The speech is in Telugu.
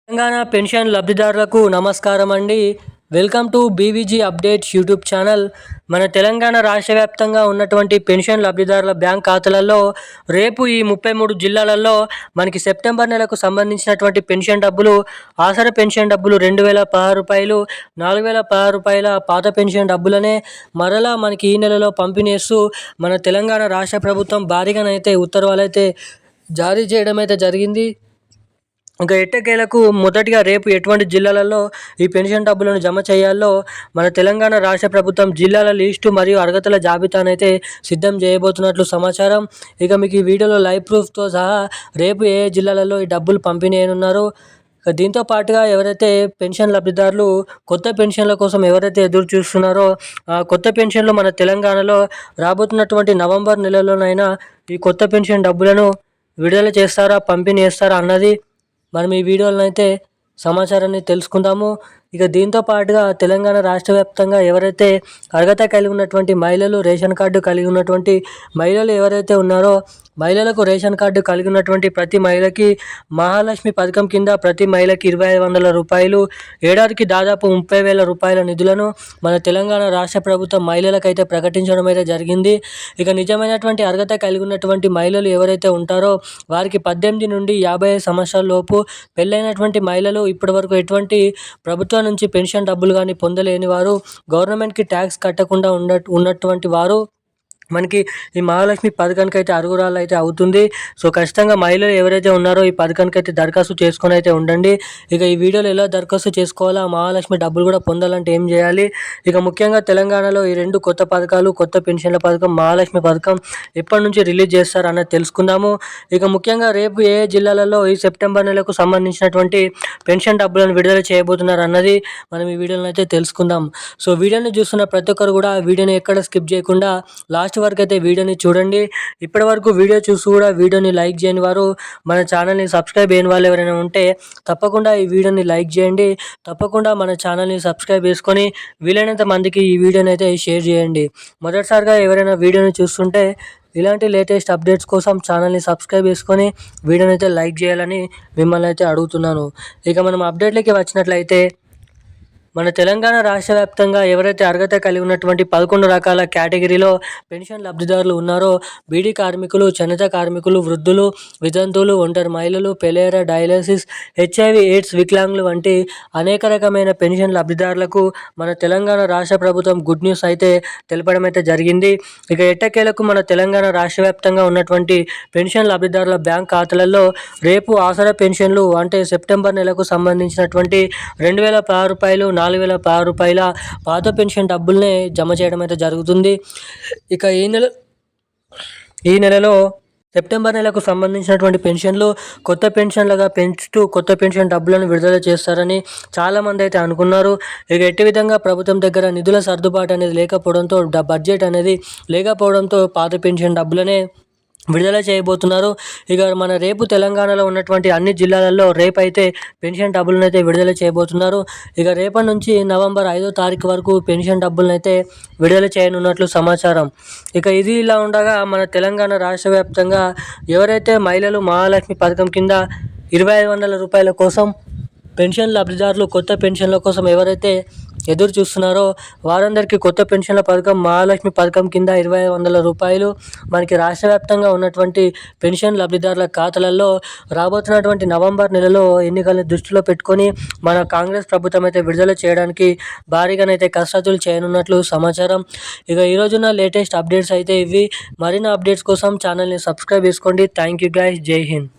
తెలంగాణ పెన్షన్ లబ్ధిదారులకు నమస్కారం అండి. Welcome to BVG updates YouTube channel. మన తెలంగాణ రాష్ట్ర వ్యాప్తంగా ఉన్నటువంటి పెన్షన్ లబ్ధిదారుల బ్యాంక్ ఖాతాలలో రేపు ఈ 33 జిల్లాలలో మనకి సెప్టెంబర్ నెలకు సంబంధించినటువంటి పెన్షన్ డబ్బులు, ఆసరా పెన్షన్ డబ్బులు 2016 రూపాయలు, 4016 రూపాయల పాత పెన్షన్ డబ్బులనే మరలా మనకి ఈ నెలలో పంపిణీ చేస్తూ మన తెలంగాణ రాష్ట్ర ప్రభుత్వం భారీగానైతే ఉత్తర్వులు అయితే జారీ చేయడం అయితే జరిగింది. ఇంకా ఎట్టకేలకు మొదటిగా రేపు ఎటువంటి జిల్లాలలో ఈ పెన్షన్ డబ్బులను జమ చేయాలో మన తెలంగాణ రాష్ట్ర ప్రభుత్వం జిల్లాల లిస్టు మరియు అర్హతల జాబితానైతే సిద్ధం చేయబోతున్నట్లు సమాచారం. ఇక మీకు ఈ వీడియోలో లైవ్ ప్రూఫ్తో సహా రేపు ఏ జిల్లాలలో ఈ డబ్బులు పంపిణీ అయినున్నారో, దీంతో పాటుగా ఎవరైతే పెన్షన్ లబ్ధిదారులు కొత్త పెన్షన్ల కోసం ఎవరైతే ఎదురు చూస్తున్నారో ఆ కొత్త పెన్షన్లు మన తెలంగాణలో రాబోతున్నటువంటి నవంబర్ నెలలోనైనా ఈ కొత్త పెన్షన్ డబ్బులను విడుదల చేస్తారా, పంపిణీ చేస్తారా అన్నది మనం ఈ వీడియోలో అయితే సమాచారాన్ని తెలుసుకుందాము. ఇక దీంతో పాటుగా తెలంగాణ రాష్ట్ర వ్యాప్తంగా ఎవరైతే అర్హత కలిగి ఉన్నటువంటి మహిళలు, రేషన్ కార్డు కలిగి ఉన్నటువంటి మహిళలు ఎవరైతే ఉన్నారో మహిళలకు రేషన్ కార్డు కలిగి ఉన్నటువంటి ప్రతి మహిళకి మహాలక్ష్మి పథకం కింద ప్రతి మహిళకి 2500 రూపాయలు, ఏడాదికి దాదాపు 30,000 రూపాయల నిధులను మన తెలంగాణ రాష్ట్ర ప్రభుత్వం మహిళలకైతే ప్రకటించడం అయితే జరిగింది. ఇక నిజమైనటువంటి అర్హత కలిగి ఉన్నటువంటి మహిళలు ఎవరైతే ఉంటారో వారికి 18 నుండి 55 సంవత్సరాల లోపు పెళ్ళైనటువంటి మహిళలు ఇప్పటివరకు ఎటువంటి ప్రభుత్వం నుంచి పెన్షన్ డబ్బులు కానీ పొందలేని వారు, గవర్నమెంట్కి ట్యాక్స్ కట్టకుండా ఉన్నటువంటి వారు మనకి ఈ మహాలక్ష్మి పథకానికి అయితే అర్హురాలు అయితే అవుతుంది. సో ఖచ్చితంగా మహిళలు ఎవరైతే ఉన్నారో ఈ పథకానికి అయితే దరఖాస్తు చేసుకొని అయితే ఉండండి. ఇక ఈ వీడియోలో ఎలా దరఖాస్తు చేసుకోవాలా, మహాలక్ష్మి డబ్బులు కూడా పొందాలంటే ఏం చేయాలి, ఇక ముఖ్యంగా తెలంగాణలో ఈ 2 కొత్త పథకాలు, కొత్త పెన్షన్ల పథకం, మహాలక్ష్మి పథకం ఎప్పటి నుంచి రిలీజ్ చేస్తారు అన్నది తెలుసుకుందాము. ఇక ముఖ్యంగా రేపు ఏ జిల్లాలలో ఈ సెప్టెంబర్ నెలకు సంబంధించినటువంటి పెన్షన్ డబ్బులను విడుదల చేయబోతున్నారు అన్నది మనం ఈ వీడియోలో అయితే తెలుసుకుందాం. సో వీడియోని చూస్తున్న ప్రతి ఒక్కరు కూడా వీడియోని ఎక్కడ స్కిప్ చేయకుండా లాస్ట్ వరకు అయితే వీడియోని చూడండి. ఇప్పటి వరకు వీడియో చూసి కూడా వీడియోని లైక్ చేయని వారు, మన ఛానల్ని సబ్స్క్రైబ్ చేయని వాళ్ళు ఎవరైనా ఉంటే తప్పకుండా ఈ వీడియోని లైక్ చేయండి. తప్పకుండా మన ఛానల్ని సబ్స్క్రైబ్ చేసుకొని వీలైనంత మందికి ఈ వీడియోని అయితే షేర్ చేయండి. మొదటిసారిగా ఎవరైనా వీడియోని చూస్తుంటే ఇలాంటి లేటెస్ట్ అప్డేట్స్ కోసం ఛానల్ని సబ్స్క్రైబ్ చేసుకొని వీడియోని అయితే లైక్ చేయాలని మిమ్మల్ని అయితే అడుగుతున్నాను. ఇక మనం అప్డేట్లకి వచ్చినట్లయితే మన తెలంగాణ రాష్ట్ర వ్యాప్తంగా ఎవరైతే అర్హత కలిగి ఉన్నటువంటి 11 రకాల కేటగిరీలో పెన్షన్ లబ్ధిదారులు ఉన్నారో బీడీ కార్మికులు, చేనేత కార్మికులు, వృద్ధులు, వితంతువులు, ఒంటరి మహిళలు, పెలేరా, డయాలసిస్, HIV, ఎయిడ్స్, వికలాంగులు వంటి అనేక రకమైన పెన్షన్ లబ్ధిదారులకు మన తెలంగాణ రాష్ట్ర ప్రభుత్వం గుడ్ న్యూస్ అయితే తెలపడం అయితే జరిగింది. ఇక ఎట్టకేలకు మన తెలంగాణ రాష్ట్ర వ్యాప్తంగా ఉన్నటువంటి పెన్షన్ లబ్ధిదారుల బ్యాంక్ ఖాతాలలో రేపు ఆసరా పెన్షన్లు అంటే సెప్టెంబర్ నెలకు సంబంధించినటువంటి 2016 రూపాయలు, 4016 రూపాయల పాత పెన్షన్ డబ్బుల్నే జమ చేయడం అయితే జరుగుతుంది. ఇక ఈ నెలలో సెప్టెంబర్ నెలకు సంబంధించినటువంటి పెన్షన్లు కొత్త పెన్షన్లుగా పెంచుతూ కొత్త పెన్షన్ డబ్బులను విడుదల చేస్తారని చాలామంది అయితే అనుకున్నారు. ఇక ఎట్టి విధంగా ప్రభుత్వం దగ్గర నిధుల సర్దుబాటు అనేది లేకపోవడంతో, బడ్జెట్ అనేది లేకపోవడంతో పాత పెన్షన్ డబ్బులనే విడుదల చేయబోతున్నారు. ఇక మన రేపు తెలంగాణలో ఉన్నటువంటి అన్ని జిల్లాలలో రేపైతే పెన్షన్ డబ్బులను అయితే విడుదల చేయబోతున్నారు. ఇక రేపటి నుంచి నవంబర్ 5వ తారీఖు వరకు పెన్షన్ డబ్బులను అయితే విడుదల చేయనున్నట్లు సమాచారం. ఇక ఇది ఇలా ఉండగా మన తెలంగాణ రాష్ట్ర వ్యాప్తంగా ఎవరైతే మహిళలు మహాలక్ష్మి పథకం కింద 2500 రూపాయల కోసం పెన్షన్ లబ్ధిదారులు కొత్త పెన్షన్ల కోసం ఎవరైతే ఎదురు చూస్తున్నారో వారందరికీ కొత్త పెన్షన్ల పథకం మహాలక్ష్మి పథకం కింద 2500 రూపాయలు మనకి రాష్ట్ర వ్యాప్తంగా ఉన్నటువంటి పెన్షన్ లబ్ధిదారుల ఖాతాలలో రాబోతున్నటువంటి నవంబర్ నెలలో ఎన్నికలను దృష్టిలో పెట్టుకొని మన కాంగ్రెస్ ప్రభుత్వం అయితే విడుదల చేయడానికి భారీగానైతే కసరత్తులు చేయనున్నట్లు సమాచారం. ఇక ఈరోజున లేటెస్ట్ అప్డేట్స్ అయితే ఇవి. మరిన్ని అప్డేట్స్ కోసం ఛానల్ని సబ్స్క్రైబ్ చేసుకోండి. Thank you guys. జై హింద్.